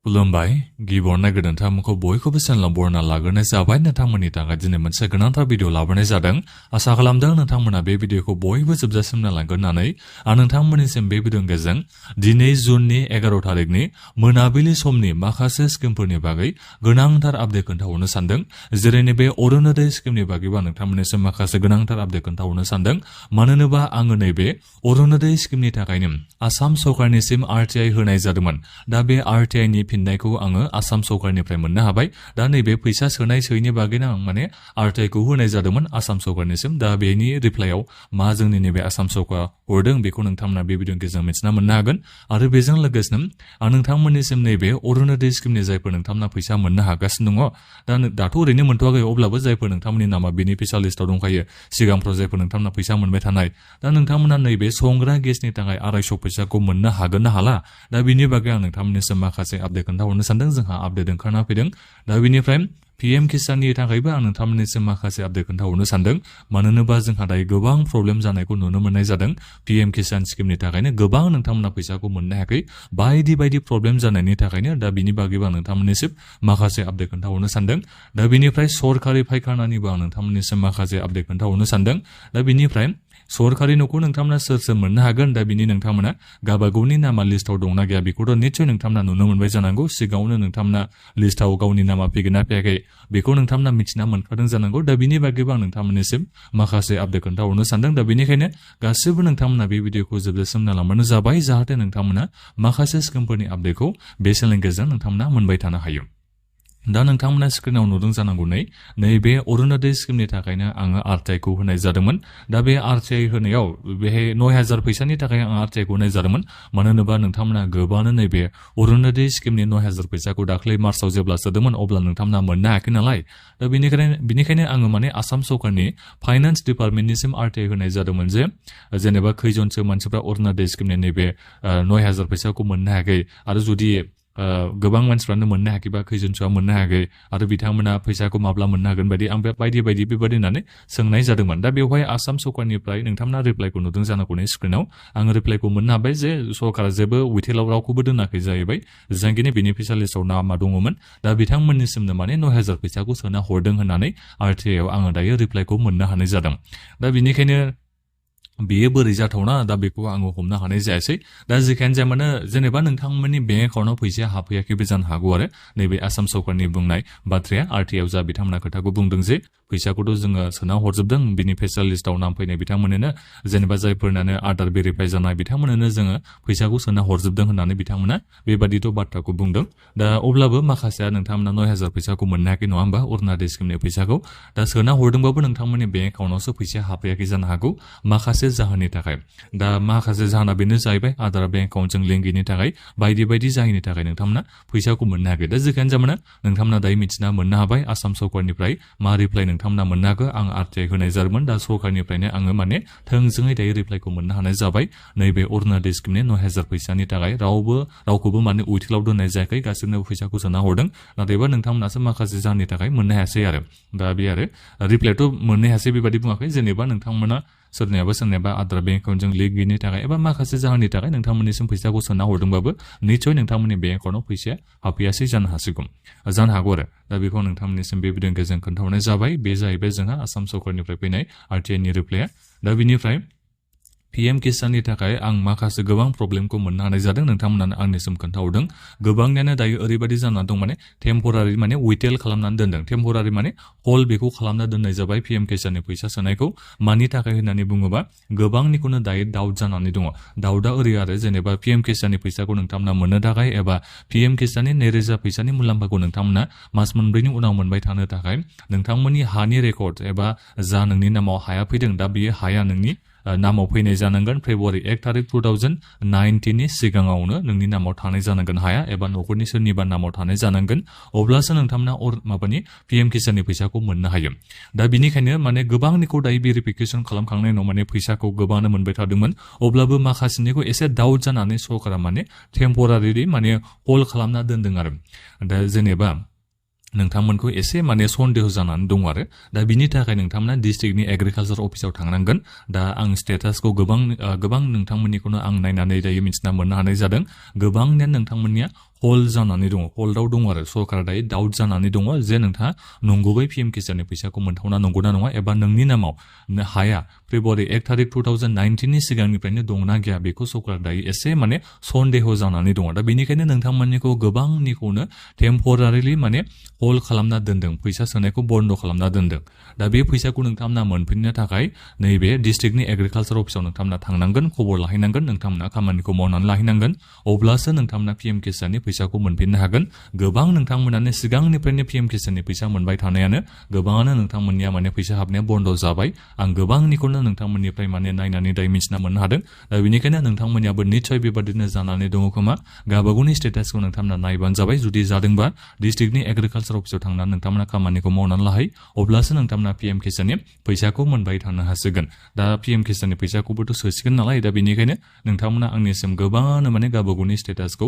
खुलुमबाय गिबियावनो गोदानथारखौ बयखौबो चेनेलाव बरना लाग्रोनाय जाबाय नोंथांमोननि थाखाय दिनै मोनसे गोनांथार भिडिअ लाबोनाय जादों आसा खालामदों नोंथांमोना बे भिडिअखौ बयबो जोबजासिम नायलांगोन होननानै आं नोंथांमोननिसिम बे भिडिअनि गेजेरजों दिनै जुननि 11 थारिखनि मोनाबिलि समनि माखासे स्किमफोरनि बागै गोनांथार आपडेट खोन्थाहरनो सानदों जेरै नैबे अरुणोदय स्किमनि बागैबो आं नोंथांमोननिसिम माखासे गोनांथार आपडेट खोन्थाहरनो सानदों मानो होनोबा आङो नैबे अरुणोदय स्किमनि थाखायनो आसाम सरकारनिसिम आरटिआइ होनाय जादोंमोन दा बे आरटिआइ नि फिननायखौ आङो आसाम सरकारनिफ्राय मोननो हाबाय दा नैबे फैसा सोनाय सोयैनि बागैनो आं माने आरटिआइखौ होनाय जादोंमोन आसाम सरकारनिसिम दा बेनि रिप्लाइयाव मा जोंनि नैबे आसाम सरकार हरदों बेखौ नोंथांमोना बे भिडिअनि गेजेरजों मिथिना मोननो हागोन आरो बेजों लोगोसेनो आं नोंथांमोननिसिम नैबे अरुणोदय स्किमनि जायफोर नोंथांमोना फैसा मोननो हागासिनो दङ दाथ' ओरैनो मोनथ'वाखै अब्लाबो जायफोर नोंथांमोननि नामा बेनिफिसियाल लिस्टआव दंखायो सिगांफ्राव जायफोर नोंथांमोना फैसा मोनबाय थानाय दा नोंथांमोना नैबे संग्रा गेसनि थाखाय 250 फैसाखौ मोननो हागोन ना हाला दा बिनि बागै आं नोंथांमोननिसिम माखासे आपडेट खोन्थाहरनो सानदों जोंहा आपडेट ओंखारना फैदों दा बिनिफ्राय पीएम किसाननि थाखायबो आं नोंथांमोननिसिम माखासे आपडेट खोन्थाहरनो सानदों मानो होनोबा जोंहा दायो गोबां प्रब्लेम जानायखौ नुनो मोननाय जादों पीएम किसान स्किमनि थाखायनो गोबां नोंथांमोना फैसाखौ मोननो हायाखै बायदि प्रब्लेम जानायनि थाखायनो दा बिनि बागैबो आं नोंथांमोननिसिम माखासे आपडेट खोन्थाहरनो सानदों दा बिनिफ्राय सरकारि फायखानानिबो आं नोंथांमोननिसिम माखासे आपडेट खोन्थाहरनो सानदों दा बिनिफ्राय सरकारि न'खौ नोंथांमोना सोर मोननो हागोन दा बिनि नोंथांमोना गावबागावनि नामा लिस्टआव दंना गैया बेखौथ' निश्चय नोंथांमोना नुनो मोनबाय जानांगौ सिगाङावनो नोंथांमोना लिस्टआव गावनि नामा फैगोन ना फैयाखै बेखौ नोंथांमोना मिथिना मोनखादों जानांगौ दा बिनि बागैबो आं नोंथांमोननिसिम माखासे आपडेट खोन्थाहरनो सानदों दा बेनिखायनो गासिबो नोंथांमोना बे भिडिअखौ जोबजासिम नायलांबानो जाबाय जाहाथे नोंथांमोना माखासे स्किमफोरनि आपडेटखौ बे चेनेलनि गेजेरजों नोंथांमोना मोनबाय थानो हायो दा नोंथांमोना स्क्रिनाव नुदों जानांगौ नैबे अरुणोदय स्किमनि थाखायनो आङो आरटिआइखौ होनाय जादोंमोन दा बे आरटिआइ होनायाव बेहाय 9000 फैसानि थाखाय आं आरटिआइखौ होनाय जादोंमोन मानो होनोबा नोंथांमोना गोबांनो नैबे अरुणोदय स्किमनि 9000 फैसाखौ दाख्लै मार्चआव जेब्ला सोदोंमोन अब्ला नोंथांमोना मोननो हायाखै नालाय दा बेनिखायनो आङो माने आसाम सरकारनि फाइनान्स डिपार्टमेन्टनिसिम आरटिआइ होनाय जादोंमोन जे जेनेबा खैजनसो मानसिफ्रा अरुणोदय स्किमनि नैबे 9000 फैसाखौ मोननो हायाखै आरो जुदि गोबां मानसिफ्रानो मोननो हायाखैबा खैजनसोआ मोननो हायाखै आरो बिथांमोना फैसाखौ माब्ला मोननो हागोन बायदि आं बायदि बेबायदि होननानै सोंनाय जादोंमोन दा बेवहाय आसाम सरकारनिफ्राय नोंथांमोना रिप्लाइखौ नुदों जानांगौ स्क्रिनाव आङो रिप्लाइखौ मोननो हाबाय जे सरकारा जेबो उइथेलाव रावखौबो दोनाखै जाहैबाय जेसेबांखिनि बेनिफिसियाल लिस्टआव नामा दङमोन दा बिथांमोननिसिमनो माने 9000 फैसाखौ सोना हरदों होननानै आरटिआइआव आङो दायो रिप्लाइखौ मोननो हानाय जादों दा बेनिखायनो बेयो बोरै जाथावना दा बेखौ आङो हमनो हानाय जायासै दा जेखियानो जाया मानो जेनेबा नोंथांमोननि बेंक एकाउन्टाव फैसाया हाबफैयाखैबो जानो हागौ आरो नैबे आसाम सरकारनि बुंनाय बाथ्राया आरटिआइआव जा बिथांमोना खोथाखौ बुंदों जे फैसाखौथ' जोङो सोना हरजोबदों बेनिफिसियाल लिस्टआव नाम फैनाय बिथांमोननो जेनेबा जायफोरनानो आधार भेरिफाइ जानाय बिथांमोननो जोङो फैसाखौ सोना हरजोबदों होननानै बिथांमोना बेबादिथ' बाथ्राखौ बुंदों दा अब्लाबो माखासेया नोंथांमोना 9000 फैसाखौ मोननो हायाखै नङा होमबा अरुणोदय स्किमनि फैसाखौ दा सोना हरदोंबाबो नोंथांमोननि बेंक एकाउन्टावसो फैसाया हाबफैयाखै जानो हागौ माखासे जाहोननि थाखाय दा माखासे जाहोना बेनो जाहैबाय आधार बेंक एकाउन्टजों लिंक गैयिनि थाखाय बायदि जाहोननि थाखाय नोंथांमोना फैसाखौ मोननो हायाखै दा जेखियानो जाया नोंथांमोना दायो मिथिना मोननो हाबाय आसाम सरकारनिफ्राय मा रिप्लाइ नोंथांमोना मोननो हागौ आं आरटिआइ होनाय जादोंमोन दा सरकारनिफ्रायनो आङो माने थोंजोङै दायो रिप्लाइखौ मोननो हानाय जाबाय नैबे अरुणोदय स्किमनि 9000 फैसानि थाखाय रावखौबो माने उइथेलाव दोननाय जायाखै गासिबोनो फैसाखौ सोना हरदों नाथायबा नोंथांमोनासो माखासे जाहोननि थाखाय मोननो हायासै आरो दा बे आरो रिप्लाइथ' मोननो हायासै बेबादि बुङाखै जेनेबा नोंथांमोना सोरनियाबा आधार बेंक एकाउन्टजों लिंक गैयिनि थाखाय एबा माखासे जाहोननि थाखाय नोंथांमोननिसिम फैसाखौ सोना हरदोंबाबो निस्सय नोंथांमोननि बेंक एकाउन्टाव फैसाया हाबफैयासै जानो हागौ आरो दा बेखौ नोंथांमोननिसिम बे भिडिअनि गेजेरजों खोन्थाहरनाय जाबाय बे जाहैबाय जोंहा आसाम सरकारनिफ्राय फैनाय आरटिआइनि रिप्लाइया दा बिनिफ्राय पीएम किसाननि थाखाय आं माखासे गोबां प्रब्लेमखौ मोननो हानाय जादों नोंथांमोनानो आंनिसिम खोन्थाहरदों गोबांनियानो दायो ओरैबायदि जानानै दं माने टेम्परारि माने उइथेल खालामनानै दोनदों टेम्परारि माने हल बेखौ खालामना दोननाय जाबाय पीएम किसाननि फैसा सोनायखौ मानि थाखाय होननानै बुङोबा गोबांनिखौनो दायो दाउट जानानै दङ दाउटआ ओरै आरो जेनेबा पीएम किसाननि फैसाखौ नोंथांमोना मोननो थाखाय एबा पीएम किसाननि 9000 फैसानि मुलाम्फाखौ नोंथांमोना मास मोनब्रैनि उनाव मोनबाय थानो थाखाय नोंथांमोननि हानि रेकर्ड एबा जा नोंनि नामाव हाया फैदों दा बेयो हाया नोंनि नामाव फैनाय जानांगोन फेब्रुवारि 1 थारिख 2019 नि सिगाङावनो नोंनि नामाव थानाय जानांगोन हाया एबा न'खरनि सोरनिबा नामाव थानाय जानांगोन अब्लासो नोंथांमोना माबानि पीएम किसाननि फैसाखौ मोननो हायो दा बिनिखायनो माने गोबांनिखौ दायो भेरिफिकेसन खालामखांनायनि उनाव माने फैसाखौ गोबाङानो मोनबाय थादोंमोन अब्लाबो माखासेनिखौ एसे दाउट जानानै सरकारा माने टेम्परारि माने हल्ड खालामना दोनदों आरो दा जेनेबा नोंथांमोनखौ एसे माने सन्देह जानानै दं आरो दा बिनि थाखाय नोंथांमोना डिस्ट्रिक्टनि एग्रिकालचार अफिसाव थांनांगोन दा आं स्टेटासखौ गोबां नोंथांमोननिखौनो आं नायनानै दायो मिथिना मोननो हानाय जादों गोबांनिया नोंथांमोननिया हल्ड जानानै दङ हल्डआव दङ आरो सरकारा दायो डाउट जानानै दङ जे नोंथाङा नंगुबै पिएम किसाननि फैसाखौ मोनथावना नंगौना नङा एबा नोंनि नामाव हाया फेब्रुवारि 1 तारिख 2019 नि सिगांनिफ्रायनो दंना गैया बेखौ सरकारा दायो एसे माने सन्देह जानानै दङ दा बेनिखायनो नोंथांमोननिखौ गोबांनिखौनो टेम्परारिलि माने हल्ड खालामना दोनदों फैसा सोनायखौ बन्द खालामना दोनदों दा बे फैसाखौ नोंथांमोना मोनफिननो थाखाय नैबे डिस्ट्रिक्टनि एग्रिकालचार अफिसाव नोंथांमोना थांनांगोन खबर लाहैनांगोन नोंथांमोना खामानिखौ मावनानै लाहैनांगोन अब्लासो नोंथांमोना पिएम किसाननि फैसाखौ मोनफिननो हागोन गोबां नोंथांमोनानो सिगांनिफ्रायनो पिएम किसाननि फैसा मोनबाय थानायानो गोबाङानो नोंथांमोननिया माने फैसा हाबनाया बन्द जाबाय आं गोबांनिखौनो नोंथांमोननिफ्राय माने नायनानै दाय मिथिना मोननो हादों दा बेनिखायनो नोंथांमोननियाबो निश्चय बेबादिनो जानानै दङ खोमा गावबागावनि स्टेटासखौ नोंथांमोना नायबानो जाबाय जुदि जादोंबा डिस्ट्रिक्टनि एग्रिकालचार अफिसाव थांनानै नोंथांमोना खामानिखौ मावनानै लाहै अब्लासो नोंथांमोना पिएम किसाननि फैसाखौ मोनबाय थानो हासिगोन दा पिएम किसाननि फैसाखौबोथ सोसिगोन नालाय दा बेनिखायनो नोंथांमोना आंनिसिम गोबाङानो माने गावबागावनि स्टेटासखौ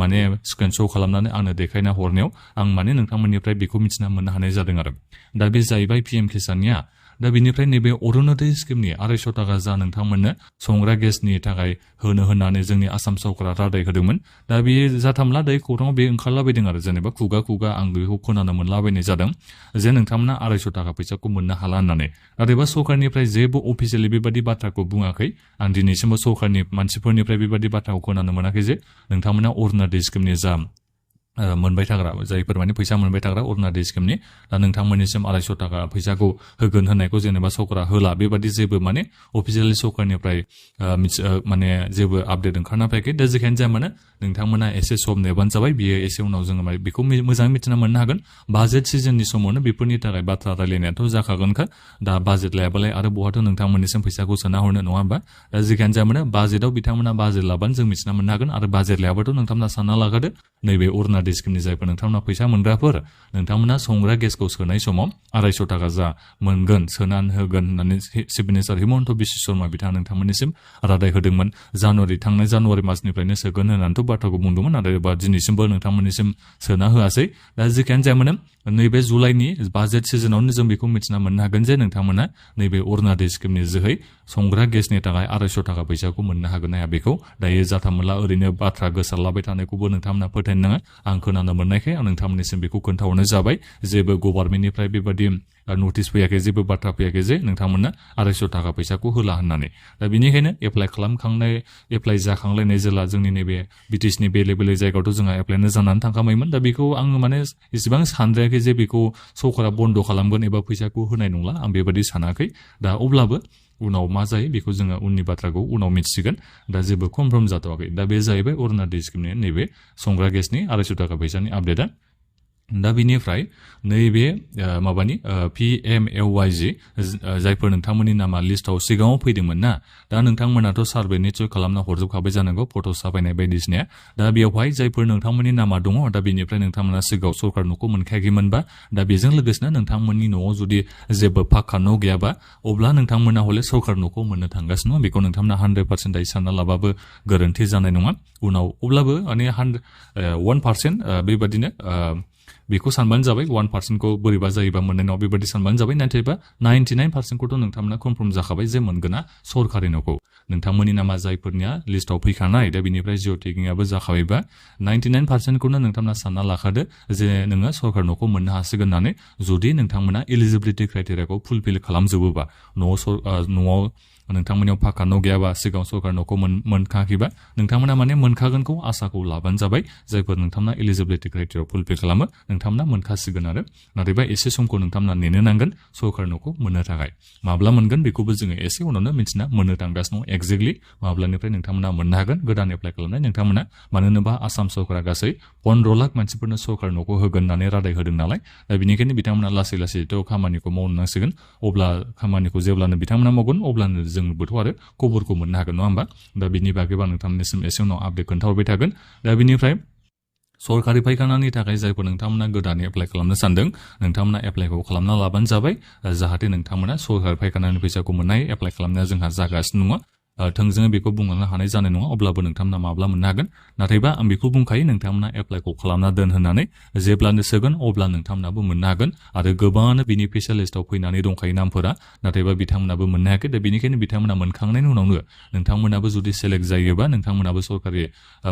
माने स्क्रिनशट खालामनानै आंनो देखायना हरनायाव आं माने नोंथांमोननिफ्राय बेखौ मिथिना मोननो हानाय जादों आरो दा बे जाहैबाय पिएम किसाननिया दा बेनिफ्राय नैबे अरुणोदय स्किमनि 250 टाका जा नोंथांमोननो संग्रा गेसनि थाखाय होनो होननानै जोंनि आसाम सरकारा रादाय होदोंमोन दा बे जाथामला दायो खौराङाव बे ओंखारलाबायदों आरो जेनेबा खुगा खुगा आं बेखौ खोनानो मोनलाबायनाय जादों जे नोंथांमोना 250 टाका फैसाखौ मोननो हाला होननानै नाथायबा सरकारनिफ्राय जेबो अफिसियेलि बेबादि बाथ्राखौ बुङाखै आं दिनैसिमबो सरकारनि मानसिफोरनिफ्राय बेबादि बाथ्राखौ खोनानो मोनाखै जे नोंथांमोना अरुणोदय स्किमनि जा मोनबाय थाग्रा जायफोर माने फैसा मोनबाय थाग्रा अरुणोदय स्किमनि दा नोंथांमोननिसिम 250 टाका फैसाखौ होगोन होननायखौ जेनेबा सरकारा होला बेबादि जेबो माने अफिसियेलि सरकारनिफ्राय माने जेबो आपडेट ओंखारना फैयाखै दा जेखियानो जाया मानो नोंथांमोना एसे सम नेबानो जाबाय बियो एसे उनाव जोङो बेखौ मोजाङै मिथिना मोननो हागोन बाजेट सिजननि समावनो बेफोरनि थाखाय बाथ्रा रायलायनायाथ' जाखागोनखा दा बाजेट लायाबालाय आरो बहाथ' नोंथांमोननिसिम फैसाखौ सोना हरनो नङा होमबा दा जेखियानो जाया मानो बाजेटआव बिथांमोना बाजेट लाबानो जों मिथिना मोननो हागोन आरो बाजेट लायाबाथ' नोंथांमोना सानना लागादो नैबे अरुणोदय स्किमनि जायफोर नोंथांमोना फैसा मोनग्राफोर नोंथांमोना संग्रा गेसखौ सोनाय समाव 250 टाका जा मोनगोन सोनानै होगोन होननानै चिफ मिनिस्टार हिमन्त बिश्व शर्मा बिथाङा नोंथांमोननिसिम रादाय होदोंमोन थांनाय जानुवारि मासनिफ्रायनो सोगोन होननानैथ' बाथ्राखौ बुंदोंमोन आरो दिनैसिमबो नोंथांमोननिसिम सोना होआसै दा जेखियानो जाया मानो नैबे जुलाइनि बाजेट सिजनावनो जों बेखौ मिथिना मोननो हागोन जे नोंथांमोना नैबे अरुणोदय स्किमनि जोहै संग्रा गेसनि थाखाय 250 टाका फैसाखौ मोननो हागोन हाया बेखौ दायो जाथामोनला ओरैनो बाथ्रा गोसारलाबाय थानायखौबो नोंथांमोना फोथायनो नाङा आं खोनानो मोननायखाय आं नोंथांमोननिसिम बेखौ खोन्थाहरनाय जाबाय जेबो गभर्नमेन्टनिफ्राय बेबादि नटिस फैयाखै जेबो बाथ्रा फैयाखै जे नोंथांमोना 250 टाका फैसाखौ होला होननानै दा बेनिखायनो एप्लाइ जाखांलायनाय जेला जोंनि नैबे बिटिसिनि बेलेग बेलेग जायगायावथ' जोंहा एप्लाइनो जानानै थांखाबायमोन दा बेखौ आङो माने इसेबां सानद्रायाखै जे बेखौ सरकारा बन्द खालामगोन एबा फैसाखौ होनाय नंला आं बेबादि सानाखै दा अब्लाबो उनाव मा जायो बेखौ जोङो उननि बाथ्राखौ उनाव मिथिसिगोन दा जेबो कनफार्म जाथ'वाखै दा बे जाहैबाय अरुणोदय स्किमनि नैबे संग्रा गेसनि 250 टाका फैसानि आपडेटआ दा बिनिफ्राय नैबे माबानि PMAY-G जायफोर नोंथांमोननि नामा लिस्टआव सिगाङाव फैदोंमोन ना दा नोंथांमोनाथ' सार्भे निश्चय खालामना हरजोबखाबाय जानांगौ फट' साफायनाय बायदिसिना दा बेवहाय जायफोर नोंथांमोननि नामा दङ दा बेनिफ्राय नोंथांमोना सिगाङाव सरकार न'खौ मोनखायाखैमोनबा दा बेजों लोगोसेनो नोंथांमोननि न'आव जुदि जेबो पाक्का न' गैयाबा अब्ला नोंथांमोना हले सरकार न'खौ मोननो थांगासिनो दङ बेखौ नोंथांमोना 100% दायो सानना लाबाबो गोरोन्थि जानाय नङा उनाव अब्लाबो माने 1% बेबादिनो बेखौ सानबानो जाबाय 1%खौ बोरैबा जायोबा मोननाय नङा बेबादि सानबानो जाबाय नाथायबा 99%खौथ' नोंथांमोना कनफार्म जाखाबाय जे मोनगोना सरकारि न'खौ नोंथांमोननि नामा जायफोरनिया लिस्टआव फैखानाय दा बेनिफ्राय जिअ टेगिंआबो जाखाबायबा 99%खौनो नोंथांमोना सानना लाखादो जे नोङो सरकार न'खौ मोननो हासिगोन होननानै जुदि नोंथांमोना एलिजिबिलिटि क्राइटेरियाखौ फुलफिल खालामजोबोबा न'आव नोंथांमोननियाव पाक्का न' गैयाबा सिगाङाव सरकार न'खौ मोनखाखैबा नोंथांमोना माने मोनखागोनखौ आसाखौ लाबानो जाबाय जायफोर नोंथांमोना एलिजिबिलिटि क्राइटेरिया फुलफिल खालामो नोंथांमोना मोनखासिगोन आरो नाथायबा एसे समखौ नोंथांमोना नेनो नांगोन सरकार न'खौ मोननो थाखाय माब्ला मोनगोन बेखौबो जोङो एसे उनावनो मिथिना मोननो थांगासिनो दं एक्जेक्टलि माब्लानिफ्राय नोंथांमोना मोननो हागोन गोदान एप्लाइ खालामनाय नोंथांमोना मानो होनोबा आसाम सरकारा गासै 15 लाख मानसिफोरनो सरकार न'खौ होगोन होननानै रादाय होदों नालाय दा बेनिखायनो बिथांमोना लासै लासैथ' खामानिखौ मावनो नांसिगोन अब्ला खामानिखौ जेब्लानो बिथांमोना मावगोन अब्लानो जोंबोथ' आरो खबरखौ मोननो हागोन नङा होमबा दा बिनि बागैबा नोंथांमोननिसिम एसे उनाव आपडेट खोन्थाहरबाय थागोन दा बिनिफ्राय सरकारि फायखानानि थाखाय जायफोर नोंथांमोना गोदानै एप्लाइ खालामनो सानदों नोंथांमोना एप्लाइखौ खालामना लाबानो जाबाय जाहाथे नोंथांमोना सरकारि फायखानानि फैसाखौ मोननाय एप्लाइ खालामनाया जोंहा जागासिनो दङ थोंजोङै बेखौ बुंलांनो हानाय जानाय नङा अब्लाबो नोंथांमोना माब्ला मोननो हागोन नाथायबा आं बेखौ बुंखायो नोंथांमोना एप्लाइखौ खालामना दोन होननानै जेब्लानो सोगोन अब्ला नोंथांमोनाबो मोननो हागोन आरो गोबाङानो बेनिफिसियेल लिस्टआव फैनानै दंखायो नामफोरा नाथायबा बिथांमोनाबो मोननो हायाखै दा बेनिखायनो बिथांमोना मोनखांनायनि उनावनो नोंथांमोनाबो जुदि सेलेक्ट जायोबा नोंथांमोनाबो सरकारि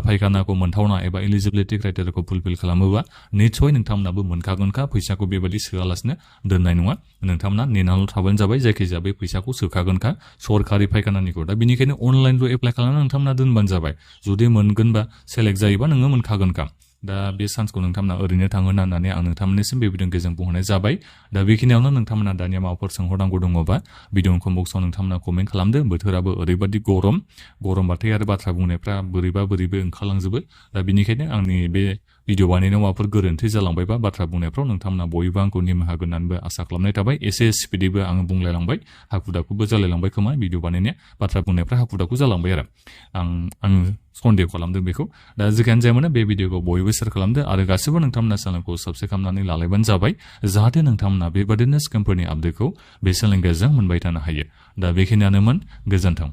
फायखानाखौ मोनथावना एबा एलिजिबिलिटि क्राइटेरियाखौ फुलफिल खालामोबा निस्सय नोंथांमोनाबो मोनखागोनखा फैसाखौ बेबायदि सोआलासिनो दोननाय नङा नोंथांमोना नेनानैल' थाबानो जाबाय जायखिजाया बे फैसाखौ सोखागोनखा सरकारि फायखानानिखौ दा बेनिखायनो अनलाइनल' एप्लाइ खालामनानै नोंथांमोना दोनबानो जाबाय जुदि मोनगोनबा सेलेक्ट जायोबा नोङो मोनखागोनखा दा बे चान्सखौ नोंथांमोना ओरैनो थाङो होननानै आं नोंथांमोननिसिम बे भिडिअनि गेजेरजों बुंहरनाय जाबाय दा बेखिनियावनो नोंथांमोना दानिया माबाफोर सोंहरनांगौ दङबा भिडिअनि कमेन्ट बक्सआव नोंथांमोना कमेन्ट खालामदो बोथोराबो ओरैबादि गरमबाथाय आरो बाथ्रा बुंनायफ्रा बोरैबा ओंखारलांजोबो दा बेनिखायनो आंनि बे भिडिअ बानायनायाव माबाफोर गोरोन्थि जालांबायबा बाथ्रा बुंनायफ्राव नोंथांमोना बयबो आंखौ निमाहा होगोन होननानैबो आसा खालामनाय थाबाय एसे स्पिडैबो आङो बुंलायलांबाय हाखु दाखुबो जालायलांबाय खोमा भिडिअ बानायनाया बाथ्रा बुंनायफ्रा हाखु दाखु जालांबाय आरो आङो सन्देह खालामदों बेखौ दा जिखियानो जायामानो बे भिडिअखौ बयबो शेयार खालामदो आरो गासिबो नोंथांमोना चेनेलखौ साबस्क्राइब खालामनानै लालायबानो जाबाय जाहाथे नोंथांमोना बेबादिनो स्केमफोरनि आपडेटखौ बे चेनेलनि गेजेरजों मोनबाय थानो हायो दा बेखिनियानोमोन गोजोन्थों